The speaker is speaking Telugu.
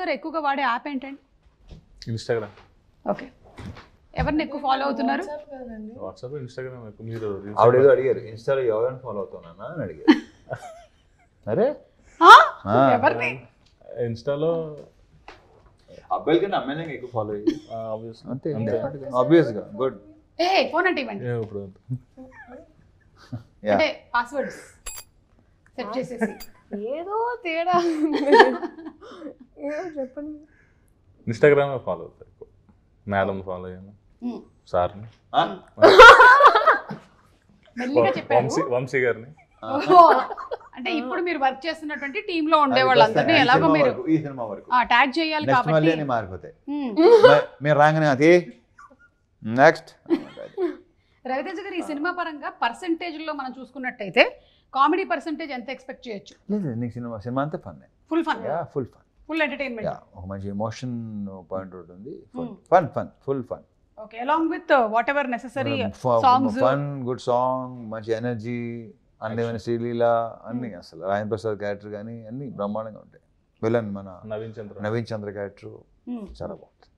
గారు ఎక్కువగా వాడే యాప్ ఏంటండి? ఇన్స్టాగ్రామ్. ఓకే, ఎవరిని ఎక్కువ ఫాలో అవుతున్నారు? వాట్సాప్, ఇన్స్టాగ్రామ్ ఎక్కువ. మీరు ఆవిడేదో అడిగారు, ఇన్స్టాలో ఎవరైనా ఫాలో అవుతున్నానా అని అడిగారు. అరే ఎవరిని? ఇన్స్టాలో అబ్బాయిల కన్నా అమ్మాయిలకి ఎక్కువ ఫాలో అయ్యి అంతే ఆబ్వియస్గా. గుడ్. ఫోన్ అంటే ఇవ్వండి. ఇప్పుడు అంటే పాస్వర్డ్స్ సెట్ చేసేసి ఏదో తేడా చెప్పండి. ఇన్స్టాగ్రామ్ ఫాలో అవుతారు ఎక్కువ. మేడం ఫాలో అయ్యాను, సార్ని, మెల్లిగా చెప్పారు. వంశీ గారిని. అంటే ఇప్పుడు మీరు వర్క్ చేస్తున్నటువంటి టీమ్ లో ఉండే వాళ్ళందరినీ ఎలాగో మీరు ఈ సినిమా వరకు ట్యాగ్ చేయాలి కాబట్టి మళ్ళీ అన్ని మారిపోతాయి. మీరు రాగానే అది నెక్స్ట్. రవితేజ గారు, ఈ సినిమా పరంగా పర్సెంటేజ్ లో మనం చూసుకున్నట్టయితే కామెడీ పర్సెంటేజ్ ఎంత ఎక్స్పెక్ట్ చేయొచ్చు? లేదు, నీకు సినిమా అంతా fun. Full fun, full fun, full entertainment. ఒక మంచి ఎమోషన్ పాయింట్ ఉంటుంది. Fun full fun. Okay, along with what ever necessary songs, fun, good song, మంచి ఎనర్జీ, అన్ని శ్రీలీల అన్ని, అసలు రాయన్ ప్రసాద్ క్యారెక్టర్ కానీ అన్ని బ్రహ్మాండంగా ఉంటాయి. విలన్ మన నవీన్ చంద్ర క్యారెక్టర్ చాలా బాగుంటుంది.